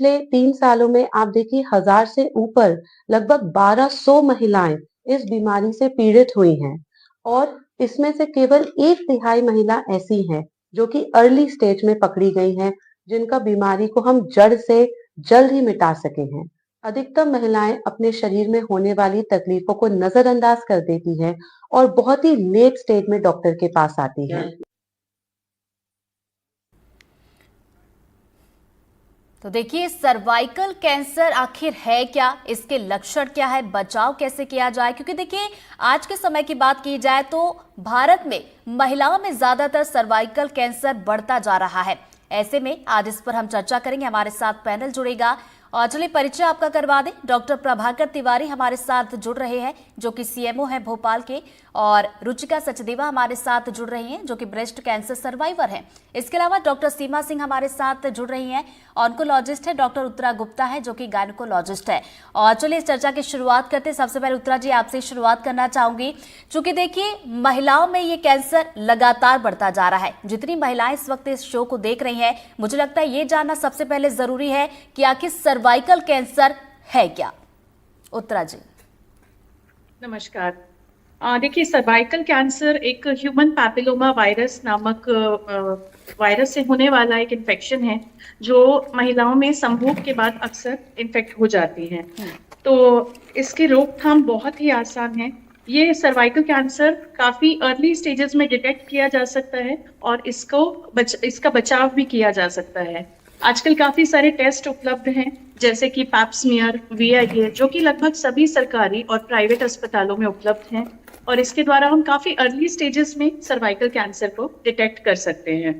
पिछले 3 सालों में आप देखिए 1000 से ऊपर लगभग 1200 महिलाएं इस बीमारी से पीड़ित हुई हैं और इसमें से केवल 1/3 महिला ऐसी हैं जो कि अर्ली स्टेज में पकड़ी गई हैं, जिनका बीमारी को हम जड़ से जल्द ही मिटा सके हैं। अधिकतर महिलाएं अपने शरीर में होने वाली तकलीफों को नजरअंदाज कर देती हैं और बहुत ही लेट स्टेज में डॉक्टर के पास आती हैं। तो देखिए, सर्वाइकल कैंसर आखिर है क्या, इसके लक्षण क्या है, बचाव कैसे किया जाए? क्योंकि देखिए, आज के समय की बात की जाए तो भारत में महिलाओं में ज्यादातर सर्वाइकल कैंसर बढ़ता जा रहा है। ऐसे में आज इस पर हम चर्चा करेंगे। हमारे साथ पैनल जुड़ेगा और चलिए परिचय आपका करवा दें। डॉक्टर प्रभाकर तिवारी हमारे साथ जुड़ रहे हैं जो कि सीएमओ हैं भोपाल के, और रुचिका सचदेवा हमारे साथ जुड़ रही हैं जो कि ब्रेस्ट कैंसर सर्वाइवर हैं। इसके अलावा डॉक्टर सीमा सिंह हमारे साथ जुड़ रही हैं, ऑन्कोलॉजिस्ट है। डॉक्टर उत्तरा गुप्ता है जो कि गायनेकोलॉजिस्ट है। और चलिए इस चर्चा की शुरुआत करते हैं। सबसे पहले उत्तरा जी आपसे शुरुआत करना चाहूंगी, चूंकि देखिए महिलाओं में ये कैंसर लगातार बढ़ता जा रहा है। जितनी महिलाएं इस वक्त इस शो को देख रही हैं, मुझे लगता है ये जानना सबसे पहले जरूरी है कि आखिर सर्वाइकल कैंसर है क्या। उत्तरा जी। नमस्कार। देखिए, सर्वाइकल कैंसर एक ह्यूमन पैपिलोमा वायरस नामक वायरस से होने वाला एक इन्फेक्शन है जो महिलाओं में संभोग के बाद अक्सर इन्फेक्ट हो जाती है। तो इसकी रोकथाम बहुत ही आसान है। ये सर्वाइकल कैंसर काफी अर्ली स्टेजेस में डिटेक्ट किया जा सकता है और इसका बचाव भी किया जा सकता है। आजकल काफी सारे टेस्ट उपलब्ध हैं, जैसे कि पैप्समियर, VIA, जो कि लगभग सभी सरकारी और प्राइवेट अस्पतालों में उपलब्ध हैं, और इसके द्वारा हम काफी अर्ली स्टेजेस में सर्वाइकल कैंसर को डिटेक्ट कर सकते हैं।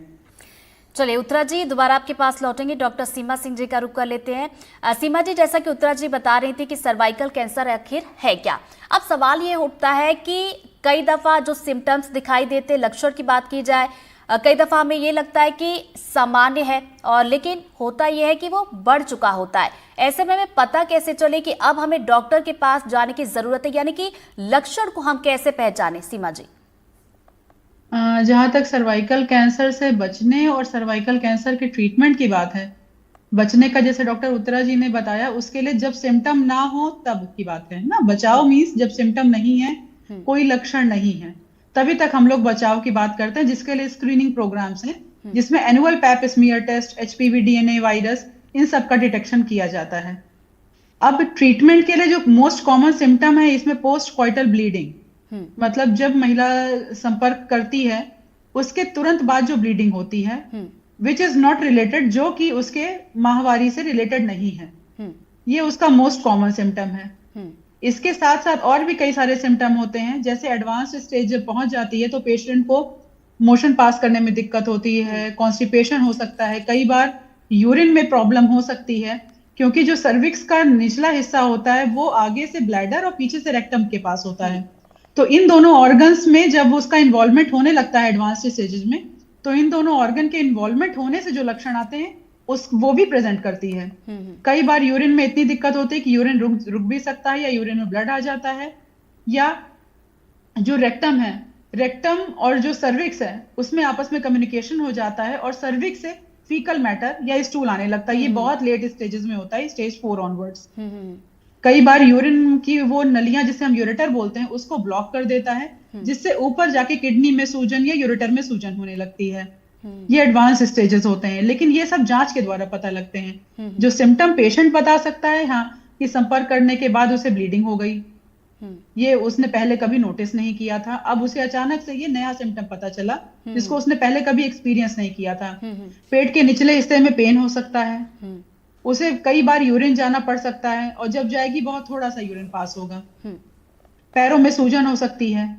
चलिए उत्तरा जी, दोबारा आपके पास लौटेंगे। डॉक्टर सीमा सिंह जी का रुख कर लेते हैं। सीमा जी, जैसा कि उत्तरा जी बता रही थी कि सर्वाइकल कैंसर आखिर है क्या, अब सवाल ये उठता है कि कई दफा जो सिम्टम्स दिखाई देते, लक्षण की बात की जाए, कई दफा हमें ये लगता है कि सामान्य है, और लेकिन होता यह है कि वो बढ़ चुका होता है। ऐसे में हमें पता कैसे चले कि अब हमें डॉक्टर के पास जाने की जरूरत है, यानी कि लक्षण को हम कैसे पहचाने? सीमा जी। जहां तक सर्वाइकल कैंसर से बचने और सर्वाइकल कैंसर के ट्रीटमेंट की बात है, बचने का जैसे डॉक्टर उत्तरा जी ने बताया, उसके लिए जब सिम्टम ना हो तब की बात है ना। बचाव मीन्स जब सिम्टम नहीं है, कोई लक्षण नहीं है, तभी तक हम लोग बचाव की बात करते हैं, जिसके लिए स्क्रीनिंग प्रोग्राम्स हैं, जिसमें annual pap smear test, HPV DNA virus, इन सब का डिटेक्शन किया जाता है। अब ट्रीटमेंट के लिए जो मोस्ट कॉमन सिम्टम है इसमें पोस्ट कॉइटल ब्लीडिंग, मतलब जब महिला संपर्क करती है उसके तुरंत बाद जो ब्लीडिंग होती है, विच इज नॉट रिलेटेड, जो कि उसके माहवारी से रिलेटेड नहीं है, ये उसका मोस्ट कॉमन सिम्टम है। इसके साथ साथ और भी कई सारे सिम्टम होते हैं, जैसे एडवांस स्टेज जब पहुंच जाती है तो पेशेंट को मोशन पास करने में दिक्कत होती है, कॉन्स्टिपेशन हो सकता है, कई बार यूरिन में प्रॉब्लम हो सकती है, क्योंकि जो सर्विक्स का निचला हिस्सा होता है वो आगे से ब्लैडर और पीछे से रेक्टम के पास होता है। तो इन दोनों ऑर्गन्स में जब उसका इन्वॉल्वमेंट होने लगता है एडवांस स्टेजेस में, तो इन दोनों ऑर्गन के इन्वॉल्वमेंट होने से जो लक्षण आते हैं वो भी प्रेजेंट करती है। कई बार यूरिन में इतनी दिक्कत होती है कि यूरिन रुक भी सकता है, या यूरिन में ब्लड आ जाता है, या जो रेक्टम है, रेक्टम और जो सर्विक्स है उसमें आपस में कम्युनिकेशन हो जाता है और सर्विक्स से फीकल मैटर या स्टूल आने लगता है। ये बहुत लेट स्टेजेस में होता है, स्टेज 4 ऑनवर्ड्स। कई बार यूरिन की वो नलियां जिसे हम यूरेटर बोलते हैं उसको ब्लॉक कर देता है, जिससे ऊपर जाके किडनी में सूजन या यूरेटर में सूजन होने लगती है। ये एडवांस स्टेजेस होते हैं, लेकिन ये सब जांच के द्वारा पता लगते हैं। जो सिम्टम पेशेंट बता सकता है, हाँ, कि संपर्क करने के बाद उसे ब्लीडिंग हो गई, ये उसने पहले कभी नोटिस नहीं किया था, अब उसे अचानक से ये नया सिम्टम पता चला जिसको उसने पहले कभी एक्सपीरियंस नहीं किया था। पेट के निचले हिस्से में पेन हो सकता है, उसे कई बार यूरिन जाना पड़ सकता है, और जब जाएगी बहुत थोड़ा सा यूरिन पास होगा, पैरों में सूजन हो सकती है,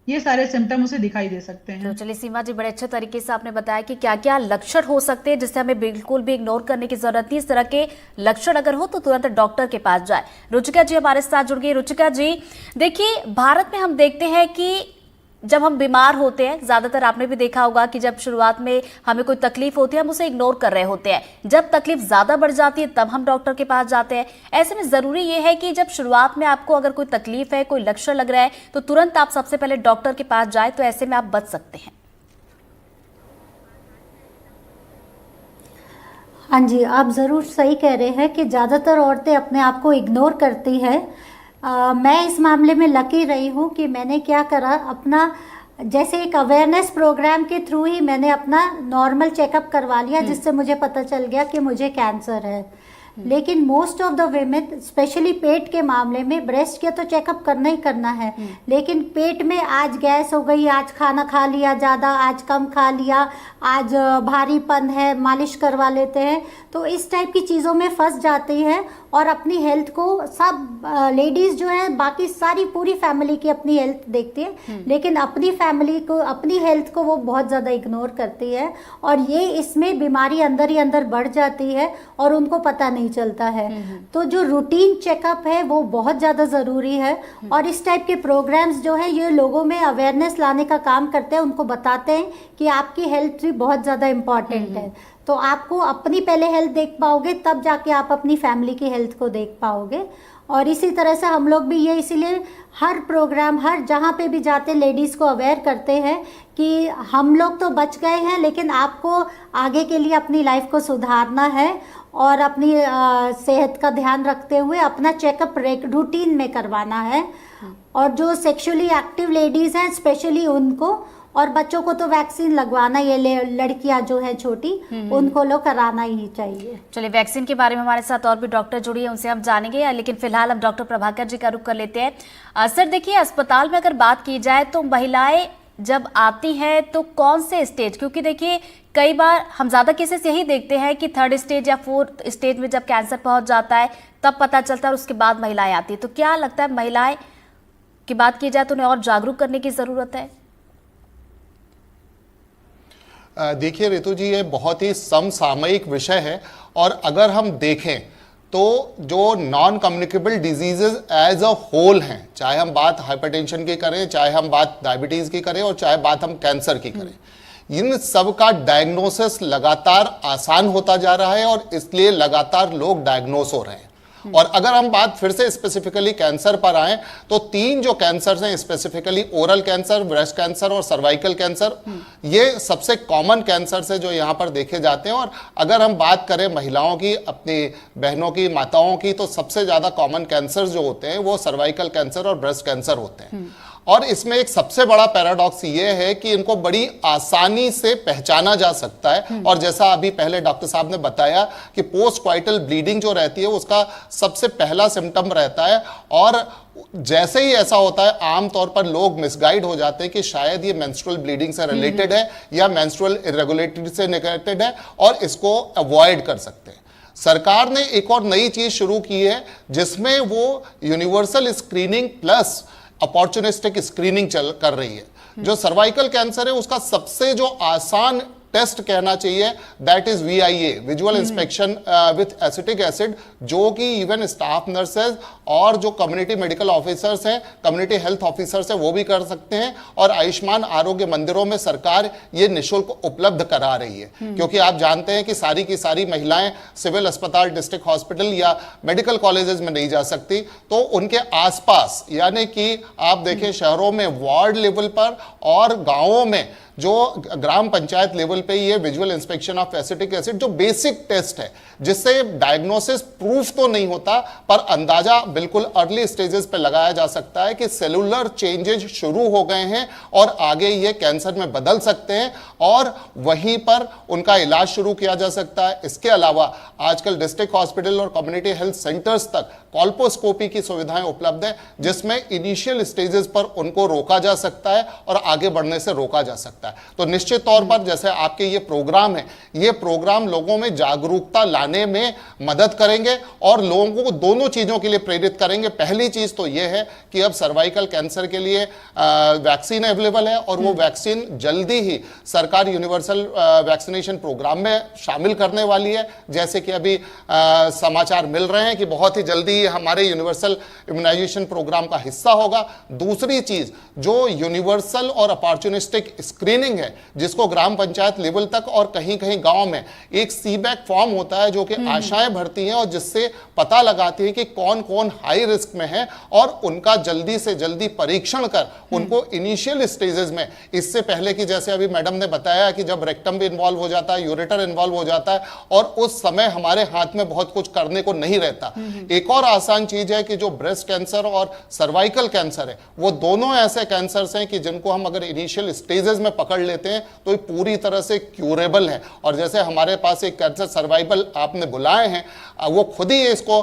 ये सारे सिम्टम उसे दिखाई दे सकते हैं। तो चलिए सीमा जी, बड़े अच्छे तरीके से आपने बताया कि क्या क्या लक्षण हो सकते हैं जिससे हमें बिल्कुल भी इग्नोर करने की जरूरत नहीं। इस तरह के लक्षण अगर हो तो तुरंत डॉक्टर के पास जाए। रुचिका जी हमारे साथ जुड़ गई। रुचिका जी, देखिए भारत में हम देखते हैं कि जब हम बीमार होते हैं, ज्यादातर आपने भी देखा होगा कि जब शुरुआत में हमें कोई तकलीफ होती है हम उसे इग्नोर कर रहे होते हैं, जब तकलीफ ज्यादा बढ़ जाती है तब हम डॉक्टर के पास जाते हैं। ऐसे में जरूरी ये है कि जब शुरुआत में आपको अगर कोई तकलीफ है, कोई लक्षण लग रहा है, तो तुरंत आप सबसे पहले डॉक्टर के पास जाए, तो ऐसे में आप बच सकते हैं। हाँ जी, आप ज़रूर सही कह रहे हैं कि ज़्यादातर औरतें अपने आप को इग्नोर करती हैं। मैं इस मामले में लकी रही हूँ कि मैंने क्या करा, अपना जैसे एक अवेयरनेस प्रोग्राम के थ्रू ही मैंने अपना नॉर्मल चेकअप करवा लिया, जिससे मुझे पता चल गया कि मुझे कैंसर है। लेकिन most of the women, specially पेट के मामले में, ब्रेस्ट के तो चेकअप करना ही करना है, लेकिन पेट में आज गैस हो गई, आज खाना खा लिया ज़्यादा, आज कम खा लिया, आज भारीपन है, मालिश करवा लेते हैं, तो इस टाइप की चीज़ों में फंस जाती है और अपनी हेल्थ को, सब लेडीज़ जो है बाकी सारी पूरी फैमिली की अपनी हेल्थ देखती है, लेकिन अपनी फैमिली को, अपनी हेल्थ को वो बहुत ज़्यादा इग्नोर करती है, और ये इसमें बीमारी अंदर ही अंदर बढ़ जाती है और उनको पता नहीं चलता है। तो जो रूटीन चेकअप है वो बहुत ज़्यादा ज़रूरी है, और इस टाइप के प्रोग्राम्स जो है ये लोगों में अवेयरनेस लाने का काम करते हैं, उनको बताते हैं कि आपकी हेल्थ भी बहुत ज़्यादा इम्पॉर्टेंट है। तो आपको अपनी पहले हेल्थ देख पाओगे, तब जाके आप अपनी फैमिली की हेल्थ को देख पाओगे। और इसी तरह से हम लोग भी ये इसीलिए हर प्रोग्राम, हर जहाँ पे भी जाते लेडीज़ को अवेयर करते हैं कि हम लोग तो बच गए हैं, लेकिन आपको आगे के लिए अपनी लाइफ को सुधारना है और अपनी सेहत का ध्यान रखते हुए अपना चेकअप रूटीन में करवाना है। और जो सेक्सुअली एक्टिव लेडीज़ हैं स्पेशली उनको, और बच्चों को तो वैक्सीन लगवाना, ये लड़कियां जो है छोटी, उनको लोग कराना ही चाहिए। चलिए, वैक्सीन के बारे में हमारे साथ और भी डॉक्टर जुड़ी है, उनसे हम जानेंगे, लेकिन फिलहाल हम डॉक्टर प्रभाकर जी का रुख कर लेते हैं। सर देखिए, अस्पताल में अगर बात की जाए तो महिलाएं जब आती हैं तो कौन से स्टेज, क्योंकि देखिए कई बार हम ज़्यादा केसेस यही देखते हैं कि 3rd स्टेज या 4th स्टेज में जब कैंसर पहुंच जाता है तब पता चलता है और उसके बाद महिलाएं आती है, तो क्या लगता है महिलाएं की बात की जाए तो उन्हें और जागरूक करने की ज़रूरत है? देखिए ऋतु जी, ये बहुत ही समसामयिक विषय है, और अगर हम देखें तो जो non communicable diseases as a whole हैं, चाहे हम बात हाइपरटेंशन की करें, चाहे हम बात डायबिटीज़ की करें, और चाहे बात हम कैंसर की करें, इन सब का डायग्नोसिस लगातार आसान होता जा रहा है और इसलिए लगातार लोग डायग्नोस हो रहे हैं। और अगर हम बात फिर से स्पेसिफिकली कैंसर पर आए तो 3 जो कैंसर हैं, specifically oral cancer, breast cancer और सर्वाइकल कैंसर, ये सबसे कॉमन कैंसर है जो यहाँ पर देखे जाते हैं। और अगर हम बात करें महिलाओं की, अपनी बहनों की, माताओं की, तो सबसे ज़्यादा कॉमन कैंसर जो होते हैं वो सर्वाइकल कैंसर और ब्रेस्ट कैंसर होते हैं। और इसमें एक सबसे बड़ा पैराडॉक्स ये है कि इनको बड़ी आसानी से पहचाना जा सकता है, और जैसा अभी पहले डॉक्टर साहब ने बताया कि पोस्ट क्वाइटल ब्लीडिंग जो रहती है उसका सबसे पहला सिम्टम रहता है, और जैसे ही ऐसा होता है आमतौर पर लोग मिसगाइड हो जाते हैं कि शायद ये मेंस्ट्रुअल ब्लीडिंग से रिलेटेड है या मेंस्ट्रुअल इरेगुलरिटी से रिलेटेड है, और इसको अवॉइड कर सकते हैं। सरकार ने एक और नई चीज शुरू की है जिसमें वो universal screening plus opportunistic screening कर रही है। जो सर्वाइकल कैंसर है उसका सबसे जो आसान टेस्ट कहना चाहिए, that is VIA, visual inspection with acetic acid, जो कि इवन स्टाफ नर्सेज और जो कम्युनिटी मेडिकल ऑफिसर्स हैं, कम्युनिटी हेल्थ ऑफिसर्स हैं, वो भी कर सकते हैं। और आयुष्मान आरोग्य मंदिरों में सरकार ये निःशुल्क उपलब्ध करा रही है, क्योंकि आप जानते हैं कि सारी की सारी महिलाएं सिविल अस्पताल, डिस्ट्रिक्ट हॉस्पिटल या मेडिकल कॉलेजेस में नहीं जा सकती, तो उनके आसपास, यानी कि आप देखें शहरों में वार्ड लेवल पर और गांवों में जो ग्राम पंचायत लेवल पे ये visual inspection of acetic acid जो बेसिक टेस्ट है, जिससे डायग्नोसिस प्रूफ तो नहीं होता पर अंदाजा बिल्कुल अर्ली स्टेजेस पे लगाया जा सकता है कि सेलुलर चेंजेस शुरू हो गए हैं और आगे ये कैंसर में बदल सकते हैं, और वहीं पर उनका इलाज शुरू किया जा सकता है। इसके अलावा आजकल डिस्ट्रिक्ट हॉस्पिटल और कम्युनिटी हेल्थ सेंटर्स तक कॉल्पोस्कोपी की सुविधाएं उपलब्ध है, जिसमें इनिशियल स्टेजेस पर उनको रोका जा सकता है और आगे बढ़ने से रोका जा सकता है। तो निश्चित तौर पर जैसे आपके ये प्रोग्राम है, ये प्रोग्राम लोगों में जागरूकता लाने में मदद करेंगे और लोगों को दोनों चीजों के लिए प्रेरित करेंगे। पहली चीज तो ये है कि अब सर्वाइकल कैंसर के लिए वैक्सीन अवेलेबल है, और वो वैक्सीन जल्दी ही सरकार यूनिवर्सल वैक्सीनेशन प्रोग्राम में शामिल करने वाली है, जैसे कि अभी समाचार मिल रहे हैं कि बहुत ही जल्दी हमारे यूनिवर्सल इम्यूनाइजेशन प्रोग्राम का हिस्सा होगा। दूसरी चीज जो यूनिवर्सल और अपॉर्चुनिस्टिक स्क्रीनिंग ट्रेनिंग है जिसको ग्राम पंचायत लेवल तक और कहीं कहीं गांव में एक सीबैक फॉर्म होता है जो कि आशाएं भरती हैं और जिससे पता लगाती है कि कौन कौन हाई रिस्क में है और उनका जल्दी से जल्दी परीक्षण कर उनको इनिशियल स्टेजेस में, इससे पहले कि जैसे अभी मैडम ने बताया कि जब रेक्टम भी इन्वॉल्व हो जाता है, यूरेटर इन्वॉल्व हो जाता है और उस समय हमारे हाथ में बहुत कुछ करने को नहीं रहता। एक और आसान चीज है कि जो ब्रेस्ट कैंसर और सर्वाइकल कैंसर है वो दोनों ऐसे कैंसर्स हैं कि जिनको हम अगर इनिशियल स्टेजेस में पकड़ लेते हैं तो ये पूरी तरह से क्यूरेबल है। और जैसे हमारे पास एक कैंसर सर्वाइवल आपने बुलाए हैं, वो खुद ही इसको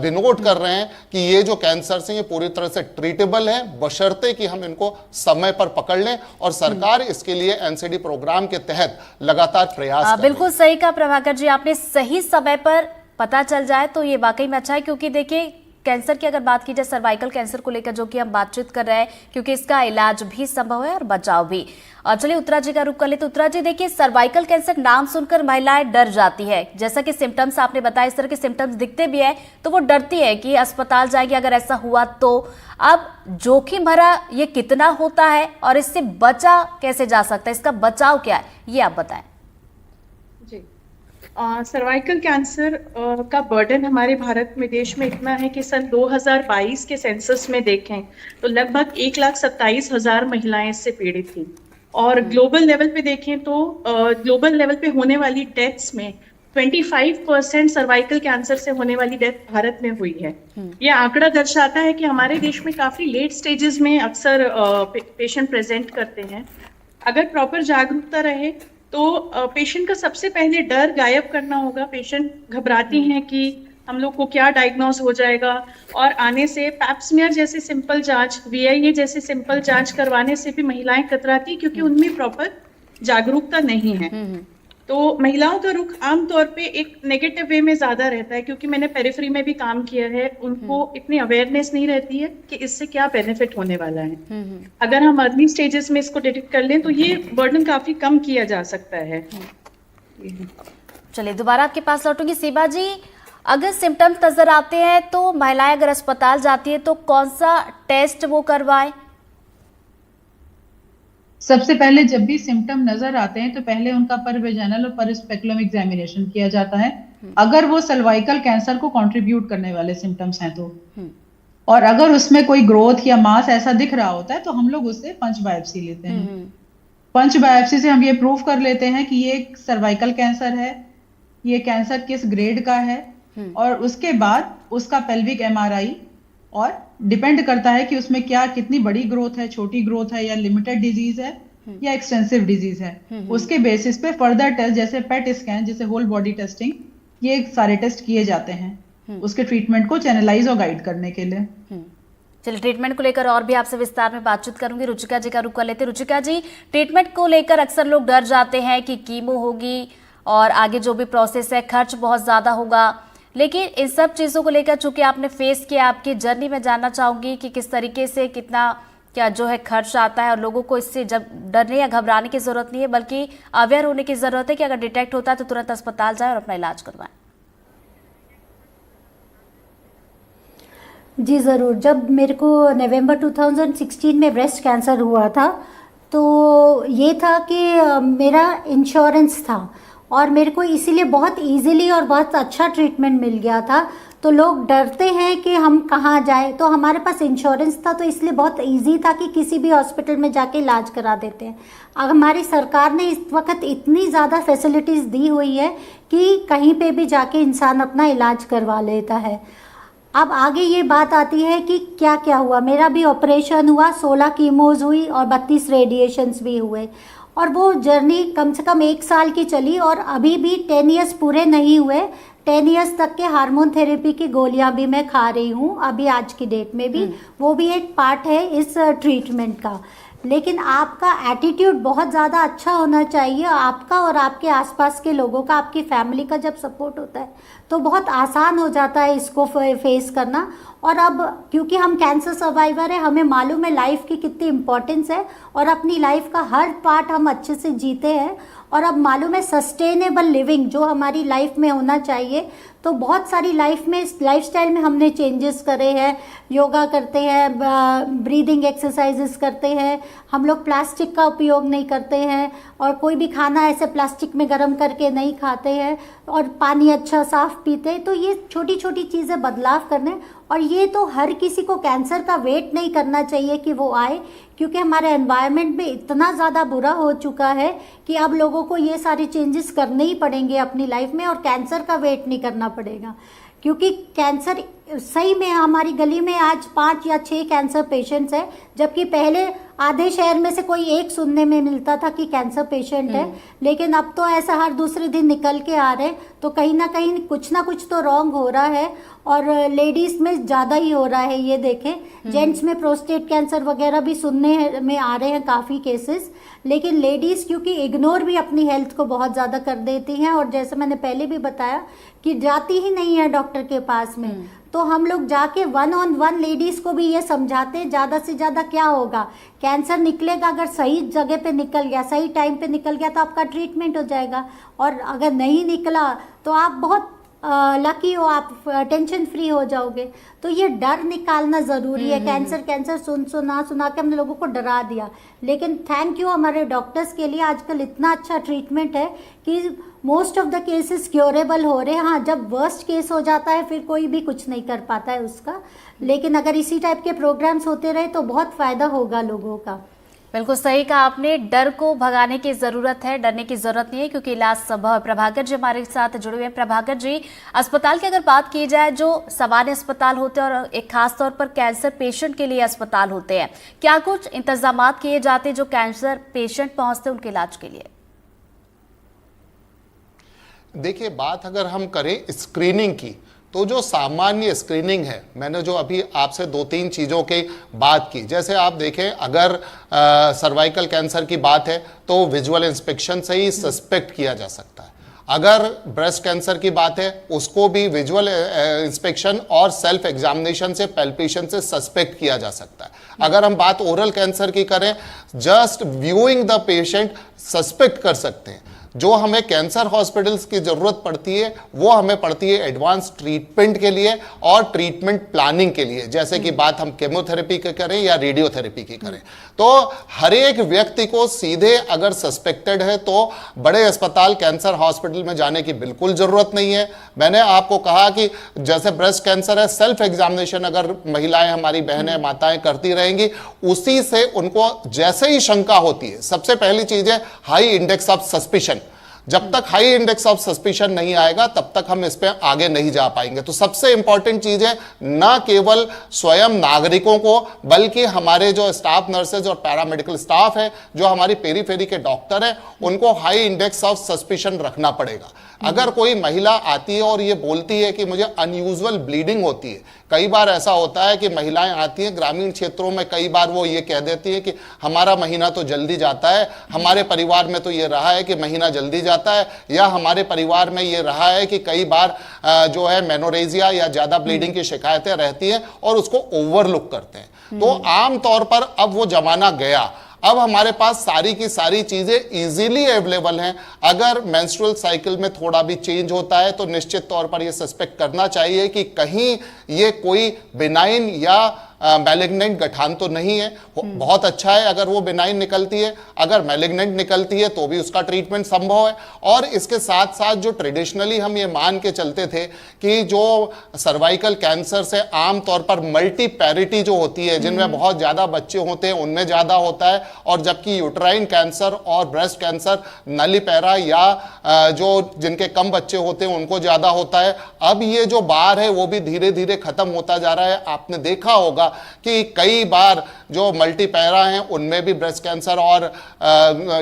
डिनोट कर रहे हैं कि ये जो कैंसर्स हैं ये पूरी तरह से ट्रीटेबल है बशर्ते कि हम इनको समय पर पकड़ लें और सरकार इसके लिए एनसीडी प्रोग्राम के तहत लगातार प्रयास कर रही है। बिल्कुल सही कहा प्रभाकर जी आपने, सही समय पर पता चल जाए तो ये वाकई में अच्छा है, क्योंकि देखिए कैंसर की अगर बात की जाए, सर्वाइकल कैंसर को लेकर जो कि हम बातचीत कर रहे हैं, क्योंकि इसका इलाज भी संभव है और बचाव भी। और चलिए उत्तरा जी का रुख कर ले। तो उत्तरा जी देखिए, सर्वाइकल कैंसर नाम सुनकर महिलाएं डर जाती है, जैसा कि सिम्टम्स आपने बताया, इस तरह के सिम्टम्स दिखते भी है तो वो डरती है कि अस्पताल जाएगी अगर ऐसा हुआ तो। अब जोखिम भरा ये कितना होता है और इससे बचा कैसे जा सकता है, इसका बचाव क्या है, ये आप बताएं। जी, सर्वाइकल कैंसर का बर्डन हमारे भारत में देश में इतना है कि सन 2022 के सेंसस में देखें तो लगभग 1,27,000 महिलाएं इससे पीड़ित थी। और ग्लोबल लेवल पे देखें तो ग्लोबल लेवल पे होने वाली डेथ्स में 25% सर्वाइकल कैंसर से होने वाली डेथ भारत में हुई है। यह आंकड़ा दर्शाता है कि हमारे देश में काफी लेट स्टेजेस में अक्सर पेशेंट प्रेजेंट करते हैं। अगर प्रॉपर जागरूकता रहे तो पेशेंट का सबसे पहले डर गायब करना होगा। पेशेंट घबराती हैं कि हम लोग को क्या डायग्नोज हो जाएगा, और आने से पैप्समियर जैसे सिंपल जांच, VIA जैसे सिंपल जांच करवाने से भी महिलाएं कतराती क्योंकि उनमें प्रॉपर जागरूकता नहीं है। तो महिलाओं का रुख आमतौर पे एक नेगेटिव वे में ज्यादा रहता है, क्योंकि मैंने पेरिफेरी में भी काम किया है, उनको इतनी अवेयरनेस नहीं रहती है कि इससे क्या बेनिफिट होने वाला है। अगर हम अर्ली स्टेजेस में इसको डिटेक्ट कर लें तो ये बर्डन काफी कम किया जा सकता है। चलिए दोबारा आपके पास लौटूंगी। सीबा जी, अगर सिम्टम्स नजर आते हैं तो महिलाएं अगर अस्पताल जाती है तो कौन सा टेस्ट वो करवाएं? सबसे पहले जब भी सिम्टम नजर आते हैं तो पहले उनका परवेजाइनल और परस्पेकुलम एग्जामिनेशन किया जाता है, अगर वो सर्वाइकल कैंसर को कंट्रीब्यूट करने वाले सिम्टम्स हैं तो। और अगर उसमें कोई ग्रोथ या मास ऐसा दिख रहा होता है तो हम लोग उससे पंच बायोप्सी लेते हैं। पंच बायोप्सी से हम ये प्रूव कर लेते हैं कि ये सर्वाइकल कैंसर है, ये कैंसर किस ग्रेड का है, और उसके बाद उसका पेल्विक MRI, और डिपेंड करता है कि उसमें क्या कितनी बड़ी ग्रोथ है, छोटी ग्रोथ है, या लिमिटेड डिजीज है या एक्सटेंसिव डिजीज है। उसके बेसिस पे फर्दर टेस्ट जैसे पेट स्कैन, जैसे होल बॉडी टेस्टिंग, ये सारे टेस्ट किए जाते हैं उसके ट्रीटमेंट को चैनलाइज और गाइड करने के लिए। चलिए ट्रीटमेंट को लेकर और भी आपसे विस्तार में बातचीत करूंगी। रुचिका जी का रुख कर लेते। रुचिका जी, ट्रीटमेंट को लेकर अक्सर लोग डर जाते हैं कि कीमो होगी और आगे जो भी प्रोसेस है खर्च बहुत ज्यादा होगा, लेकिन इन सब चीज़ों को लेकर चूंकि आपने फेस किया, आपकी जर्नी में जानना चाहूंगी कि किस तरीके से कितना क्या जो है खर्च आता है, और लोगों को इससे जब डरने या घबराने की जरूरत नहीं है बल्कि अवेयर होने की जरूरत है कि अगर डिटेक्ट होता है तो तुरंत अस्पताल जाए और अपना इलाज करवाएं। जी ज़रूर। जब मेरे को नवंबर 2016 में ब्रेस्ट कैंसर हुआ था तो ये था कि मेरा इंश्योरेंस था और मेरे को इसीलिए बहुत इजीली और बहुत अच्छा ट्रीटमेंट मिल गया था। तो लोग डरते हैं कि हम कहाँ जाएं, तो हमारे पास इंश्योरेंस था तो इसलिए बहुत इजी था कि किसी भी हॉस्पिटल में जाके इलाज करा देते हैं। अब हमारी सरकार ने इस वक्त इतनी ज़्यादा फैसिलिटीज़ दी हुई है कि कहीं पे भी जाके इंसान अपना इलाज करवा लेता है। अब आगे ये बात आती है कि क्या क्या हुआ। मेरा भी ऑपरेशन हुआ, 16 कीमोज हुई और 32 रेडिएशंस भी हुए, और वो जर्नी कम से कम 1 साल की चली और अभी भी 10 ईयर्स पूरे नहीं हुए। 10 ईयर्स तक के हार्मोन थेरेपी की गोलियां भी मैं खा रही हूँ अभी आज की डेट में भी, वो भी एक पार्ट है इस ट्रीटमेंट का। लेकिन आपका एटीट्यूड बहुत ज़्यादा अच्छा होना चाहिए, आपका और आपके आसपास के लोगों का, आपकी फैमिली का जब सपोर्ट होता है तो बहुत आसान हो जाता है इसको फेस करना। और अब क्योंकि हम कैंसर सर्वाइवर है, हमें मालूम है लाइफ की कितनी इम्पोर्टेंस है और अपनी लाइफ का हर पार्ट हम अच्छे से जीते हैं और अब मालूम है सस्टेनेबल लिविंग जो हमारी लाइफ में होना चाहिए, तो बहुत सारी लाइफस्टाइल में हमने चेंजेस करे हैं। योगा करते हैं, ब्रीदिंग एक्सरसाइजेस करते हैं, हम लोग प्लास्टिक का उपयोग नहीं करते हैं और कोई भी खाना ऐसे प्लास्टिक में गर्म करके नहीं खाते हैं और पानी अच्छा साफ पीते हैं। तो ये छोटी छोटी चीज़ें बदलाव करने, और ये तो हर किसी को कैंसर का वेट नहीं करना चाहिए कि वो आए, क्योंकि हमारे एनवायरनमेंट में इतना ज़्यादा बुरा हो चुका है कि अब लोगों को ये सारे चेंजेस करने ही पड़ेंगे अपनी लाइफ में, और कैंसर का वेट नहीं करना पड़ेगा। क्योंकि कैंसर सही में हमारी गली में आज 5 या 6 कैंसर पेशेंट्स हैं, जबकि पहले आधे शहर में से कोई एक सुनने में मिलता था कि कैंसर पेशेंट है। लेकिन अब तो ऐसा हर दूसरे दिन निकल के आ रहे हैं, तो कहीं ना कुछ तो रॉन्ग हो रहा है। और लेडीज़ में ज़्यादा ही हो रहा है, ये देखें। जेंट्स में प्रोस्टेट कैंसर वगैरह भी सुनने में आ रहे हैं काफ़ी केसेस, लेकिन लेडीज़ क्योंकि इग्नोर भी अपनी हेल्थ को बहुत ज़्यादा कर देती हैं, और जैसे मैंने पहले भी बताया कि जाती ही नहीं है डॉक्टर के पास में। तो हम लोग जाके 1-on-1 लेडीज़ को भी ये समझाते हैं, ज़्यादा से ज़्यादा क्या होगा, कैंसर निकलेगा, अगर सही जगह पे निकल गया, सही टाइम पे निकल गया तो आपका ट्रीटमेंट हो जाएगा, और अगर नहीं निकला तो आप बहुत लकी हो, आप टेंशन फ्री हो जाओगे। तो ये डर निकालना ज़रूरी है। कैंसर सुना के हमने लोगों को डरा दिया, लेकिन थैंक यू हमारे डॉक्टर्स के लिए, आजकल इतना अच्छा ट्रीटमेंट है कि most of the cases curable हो रहे हैं। हाँ, जब वर्स्ट केस हो जाता है फिर कोई भी कुछ नहीं कर पाता है उसका, लेकिन अगर इसी टाइप के प्रोग्राम्स होते रहे तो बहुत फ़ायदा होगा लोगों का। बिल्कुल सही कहा आपने, डर को भगाने की जरूरत है, डरने की जरूरत नहीं है, क्योंकि इलाज संभव है। प्रभाकर जी हमारे साथ जुड़े हुए हैं। प्रभाकर जी, अस्पताल की अगर बात की जाए, जो सामान्य अस्पताल होते हैं और एक खास तौर पर कैंसर पेशेंट के लिए अस्पताल होते हैं, क्या कुछ इंतजाम किए जाते हैं जो कैंसर पेशेंट पहुंचते हैं उनके इलाज के लिए? देखिए, बात अगर हम करें स्क्रीनिंग की, तो जो सामान्य स्क्रीनिंग है, मैंने जो अभी आपसे 2-3 चीज़ों की बात की, जैसे आप देखें अगर सर्वाइकल कैंसर की बात है तो विजुअल इंस्पेक्शन से ही सस्पेक्ट किया जा सकता है। अगर ब्रेस्ट कैंसर की बात है उसको भी विजुअल इंस्पेक्शन और सेल्फ एग्जामिनेशन से, पैल्पेशन से सस्पेक्ट किया जा सकता है। अगर हम बात ओरल कैंसर की करें, just viewing the patient suspect कर सकते हैं। जो हमें कैंसर हॉस्पिटल्स की ज़रूरत पड़ती है वो हमें पड़ती है एडवांस ट्रीटमेंट के लिए और ट्रीटमेंट प्लानिंग के लिए, जैसे कि बात हम केमोथेरेपी की करें या रेडियोथेरेपी की करें। तो हर एक व्यक्ति को सीधे अगर सस्पेक्टेड है तो बड़े अस्पताल कैंसर हॉस्पिटल में जाने की बिल्कुल ज़रूरत नहीं है। मैंने आपको कहा कि जैसे ब्रेस्ट कैंसर है, सेल्फ एग्जामिनेशन अगर महिलाएं, हमारी बहनें, माताएं करती रहेंगी, उसी से उनको जैसे ही शंका होती है, सबसे पहली चीज़ है हाई इंडेक्स ऑफ सस्पिशन। जब तक हाई इंडेक्स ऑफ सस्पिशन नहीं आएगा तब तक हम इस पे आगे नहीं जा पाएंगे। तो सबसे इंपॉर्टेंट चीज है ना केवल स्वयं नागरिकों को, बल्कि हमारे जो स्टाफ नर्सेज और पैरामेडिकल स्टाफ है, जो हमारी पेरीफेरी के डॉक्टर है, उनको हाई इंडेक्स ऑफ सस्पिशन रखना पड़ेगा। अगर कोई महिला आती है और ये बोलती है कि मुझे अनयूजुअल ब्लीडिंग होती है, कई बार ऐसा होता है कि महिलाएं आती हैं ग्रामीण क्षेत्रों में, कई बार वो ये कह देती हैं कि हमारा महीना तो जल्दी जाता है, हमारे परिवार में तो ये रहा है कि महीना जल्दी जाता है, या हमारे परिवार में ये रहा है कि कई बार जो है मेनोरेजिया या ज़्यादा ब्लीडिंग की शिकायतें रहती हैं और उसको ओवरलुक करते हैं। तो आम तौर पर अब वो जमाना गया, अब हमारे पास सारी की सारी चीजें इजीली अवेलेबल हैं। अगर मेंस्ट्रुअल साइकिल में थोड़ा भी चेंज होता है तो निश्चित तौर पर यह सस्पेक्ट करना चाहिए कि कहीं ये कोई बिनाइन या मैलिग्नेंट गठान तो नहीं है। बहुत अच्छा है अगर वो बिनाइन निकलती है, अगर मैलिग्नेंट निकलती है तो भी उसका ट्रीटमेंट संभव है। और इसके साथ साथ जो ट्रेडिशनली हम ये मान के चलते थे कि जो सर्वाइकल कैंसर से आमतौर पर मल्टीपैरिटी जो होती है, जिनमें बहुत ज़्यादा बच्चे होते हैं, उनमें ज़्यादा होता है, और जबकि यूट्राइन कैंसर और ब्रेस्ट कैंसर नलीपैरा या जो जिनके कम बच्चे होते हैं उनको ज़्यादा होता है। अब ये जो बार है वो भी धीरे धीरे खत्म होता जा रहा है। आपने देखा होगा कि कई बार जो मल्टीपैरा हैं उनमें भी ब्रेस्ट कैंसर और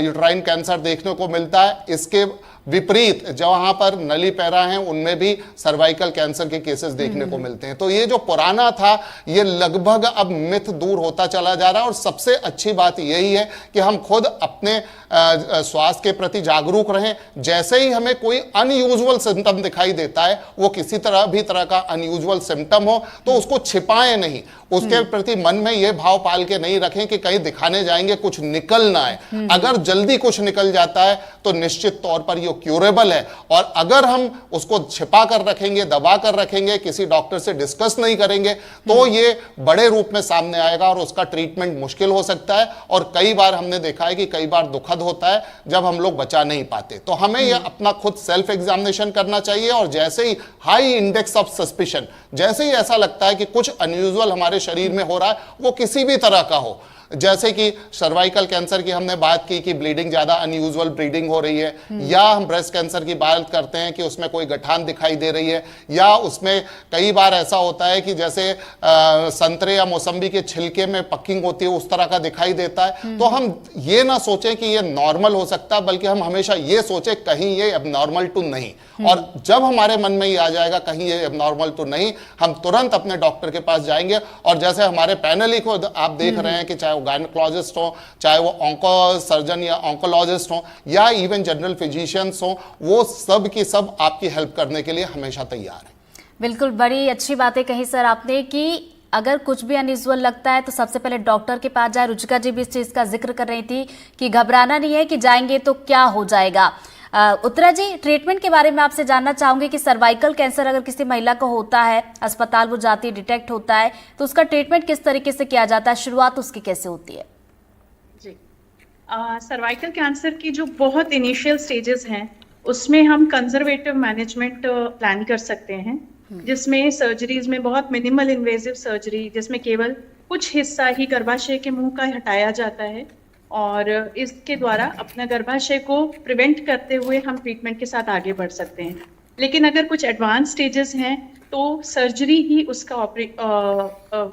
यूट्राइन कैंसर देखने को मिलता है। इसके विपरीत जहां पर नली पैरा हैं उनमें भी सर्वाइकल कैंसर के केसेस देखने को मिलते हैं। तो ये जो पुराना था ये लगभग अब मिथ दूर होता चला जा रहा है। और सबसे अच्छी बात यही है कि हम खुद अपने स्वास्थ्य के प्रति जागरूक रहें। जैसे ही हमें कोई अनयूजुअल सिम्टम दिखाई देता है, वो किसी तरह का अनयूजुअल सिम्टम हो, तो उसको छिपाएं नहीं, उसके प्रति मन में यह भाव पाल के नहीं रखें कि कहीं दिखाने जाएंगे कुछ निकल ना आए। अगर जल्दी कुछ निकल जाता है तो निश्चित तौर पर यह क्यूरेबल है। और अगर हम उसको छिपा कर रखेंगे, दबा कर रखेंगे, किसी डॉक्टर से डिस्कस नहीं करेंगे, तो ये बड़े रूप में सामने आएगा और उसका ट्रीटमेंट मुश्किल हो सकता है। और कई बार हमने देखा है कि कई बार दुखद होता है जब हम लोग बचा नहीं पाते। तो हमें यह अपना खुद सेल्फ एग्जामिनेशन करना चाहिए। और जैसे ही हाई इंडेक्स ऑफ सस्पिशन, जैसे ही ऐसा लगता है कि कुछ अनयूजुअल हमारे शरीर में हो रहा है, वो किसी भी तरह का हो, जैसे कि सर्वाइकल कैंसर की हमने बात की कि ब्लीडिंग ज्यादा अनयूजुअल ब्लीडिंग हो रही है, या हम ब्रेस्ट कैंसर की बात करते हैं कि उसमें कोई गठान दिखाई दे रही है, या उसमें कई बार ऐसा होता है कि जैसे संतरे या मौसम्बी के छिलके में पकिंग होती है, उस तरह का दिखाई देता है। तो हम ये ना सोचें कि ये नॉर्मल हो सकता है, बल्कि हम हमेशा ये सोचें कहीं ये एबनॉर्मल टू नहीं। और जब हमारे मन में ये आ जाएगा कहीं ये एबनॉर्मल तो नहीं, हम तुरंत अपने डॉक्टर के पास जाएंगे। और जैसे हमारे पैनल ही को आप देख रहे हैं कि चाहे वो गायनेकोलॉजिस्ट हो, चाहे वो ऑन्को सर्जन या ऑन्कोलॉजिस्ट हो, या इवन जनरल फिजिशियंस हो, वो सब की सब आपकी हेल्प करने के लिए हमेशा तैयार है। बिल्कुल, बड़ी अच्छी बातें कही सर आपने कि अगर कुछ भी अनयूजुअल लगता है तो सबसे पहले डॉक्टर के पास जाए। रुचिका जी भी इस चीज़ का जिक्र कर रही थी कि घबराना नहीं है कि जाएंगे तो क्या हो जाएगा। उत्तरा जी, ट्रीटमेंट के बारे में आपसे जानना चाहूंगी कि सर्वाइकल कैंसर अगर किसी महिला को होता है, अस्पताल वो जाती है, डिटेक्ट होता है, तो उसका ट्रीटमेंट किस तरीके से किया जाता है, शुरुआत उसकी कैसे होती है? जी, सर्वाइकल कैंसर की जो बहुत इनिशियल स्टेजेस हैं उसमें हम कंजर्वेटिव मैनेजमेंट प्लान कर सकते हैं, जिसमें सर्जरीज में बहुत मिनिमल इन्वेजिव सर्जरी, जिसमें केवल कुछ हिस्सा ही गर्भाशय के मुंह का हटाया जाता है, और इसके द्वारा अपना गर्भाशय को प्रिवेंट करते हुए हम ट्रीटमेंट के साथ आगे बढ़ सकते हैं। लेकिन अगर कुछ एडवांस स्टेजेस हैं तो सर्जरी ही उसका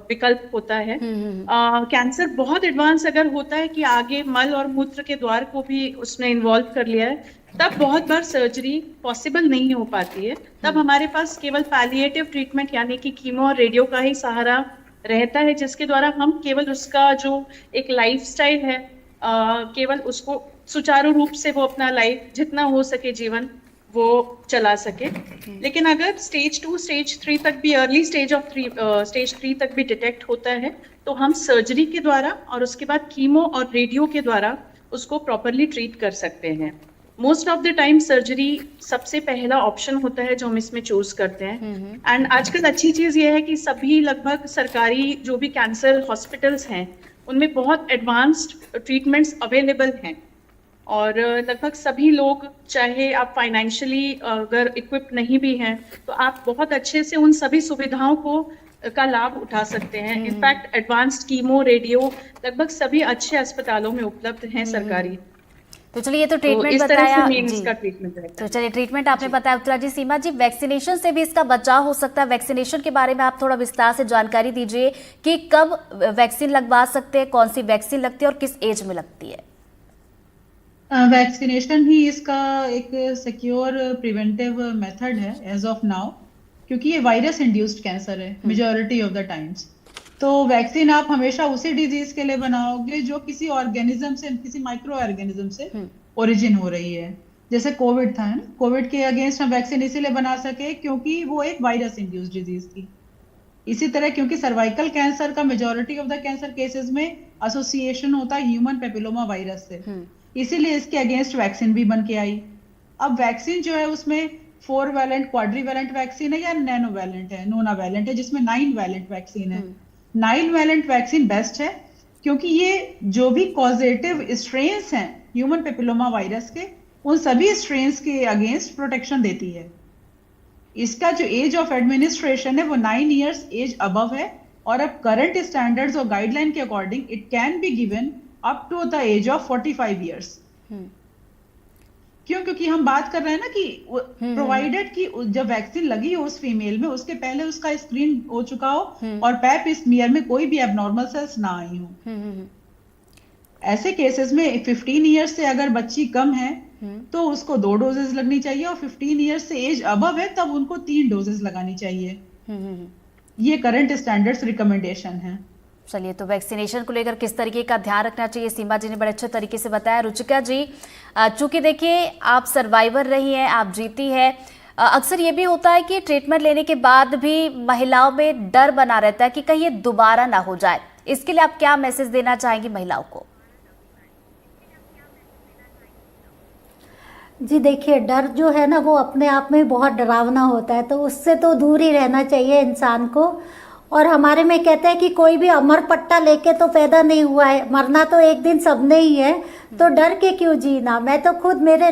विकल्प होता है। कैंसर बहुत एडवांस अगर होता है कि आगे मल और मूत्र के द्वार को भी उसने इन्वॉल्व कर लिया है, तब बहुत बार सर्जरी पॉसिबल नहीं हो पाती है। तब हमारे पास केवल पैलिएटिव ट्रीटमेंट यानी कि कीमो और रेडियो का ही सहारा रहता है, जिसके द्वारा हम केवल उसका जो एक लाइफस्टाइल है, केवल उसको सुचारू रूप से वो अपना लाइफ जितना हो सके जीवन वो चला सके। लेकिन अगर स्टेज 2, स्टेज 3 तक भी, अर्ली स्टेज ऑफ स्टेज 3 तक भी डिटेक्ट होता है, तो हम सर्जरी के द्वारा और उसके बाद कीमो और रेडियो के द्वारा उसको प्रॉपरली ट्रीट कर सकते हैं। Most of the time surgery सबसे पहला ऑप्शन होता है जो हम इसमें चूज करते हैं। एंड आजकल अच्छी चीज ये है कि सभी लगभग सरकारी जो भी कैंसर हॉस्पिटल्स हैं उनमें बहुत एडवांस्ड ट्रीटमेंट्स अवेलेबल हैं, और लगभग सभी लोग, चाहे आप फाइनेंशियली अगर इक्विप्ड नहीं भी हैं, तो आप बहुत अच्छे से उन सभी सुविधाओं को का लाभ उठा सकते हैं। इनफैक्ट एडवांस्ड कीमो, रेडियो लगभग सभी अच्छे अस्पतालों में उपलब्ध हैं सरकारी। तो चलिए, ये तो ट्रीटमेंट इस तरह बताया से मेन जी। इसका ट्रीटमेंट है। तो चलिए, ट्रीटमेंट आपने बताया। उत्तरा जी, सीमा जी, वैक्सीनेशन से भी इसका बचाव हो सकता है। वैक्सीनेशन के बारे में आप थोड़ा विस्तार से जानकारी दीजिए कि कब वैक्सीन लगवा सकते हैं, कौन सी वैक्सीन लगती है और किस एज में लगती है? वैक्सीनेशन ही इसका एक सिक्योर प्रिवेंटिव मेथड है एज ऑफ नाउ, क्योंकि ये वायरस इंड्यूस्ड कैंसर है मेजॉरिटी ऑफ द टाइम्स। तो वैक्सीन आप हमेशा उसी डिजीज के लिए बनाओगे जो किसी ऑर्गेनिज्म से, किसी माइक्रो ऑर्गेनिज्म से ओरिजिन हो रही है। जैसे कोविड था, कोविड के अगेंस्ट हम वैक्सीन इसीलिए बना सके क्योंकि वो एक वायरस इंड्यूस्ड डिजीज थी। इसी तरह क्योंकि सर्वाइकल कैंसर का majority of the cancer cases में एसोसिएशन होता है ह्यूमन पेपिलोमा वायरस से, इसीलिए इसके अगेंस्ट वैक्सीन भी बन के आई। अब वैक्सीन जो है उसमें 4 वैलेंट, क्वाड्रीवैलेंट वैक्सीन है या नैनोवैलेंट है, नोनावैलेंट है, जिसमें 9 वैलेंट वैक्सीन है। 9 वैलेंट वैक्सीन बेस्ट है क्योंकि ये जो भी कॉजेटिव स्ट्रेन्स हैं ह्यूमन पेपिलोमा वायरस के, उन सभी स्ट्रेन्स के अगेंस्ट प्रोटेक्शन देती है। इसका जो एज ऑफ एडमिनिस्ट्रेशन है वो 9 इयर्स एज अबव है, और अब करंट स्टैंडर्ड्स और गाइडलाइन के according it can be given up to the age of 45 years. क्यों? क्योंकि हम बात कर रहे हैं ना कि प्रोवाइडेड कि जब वैक्सीन लगी हो उस फीमेल में, उसके पहले उसका स्क्रीन हो चुका हो और पैप स्मीयर में कोई भी एबनॉर्मल सेल्स ना आई हो। ऐसे केसेस में 15 इयर्स से अगर बच्ची कम है तो उसको 2 डोजेस लगनी चाहिए, और 15 ईयर्स से एज अबव है तब उनको 3 डोजेस लगानी चाहिए। ये करंट स्टैंडर्ड्स रिकमेंडेशन है। चलिए, तो वैक्सीनेशन को लेकर किस तरीके का ध्यान रखना चाहिए, सीमा जी ने बड़े अच्छे तरीके से बताया। रुचिका जी, चूंकि देखिए आप सर्वाइवर रही हैं, आप जीती है, अक्सर ये भी होता है कि ट्रीटमेंट लेने के बाद भी महिलाओं में डर बना रहता है कि कहीं ये दोबारा ना हो जाए। इसके लिए आप क्या मैसेज देना चाहेंगी महिलाओं को? जी देखिए, डर जो है ना वो अपने आप में बहुत डरावना होता है, तो उससे तो दूर ही रहना चाहिए इंसान को। और हमारे में कहते हैं कि कोई भी अमर पट्टा लेके तो पैदा नहीं हुआ है, मरना तो एक दिन सबने ही है, तो डर के क्यों जीना। मैं तो खुद मेरे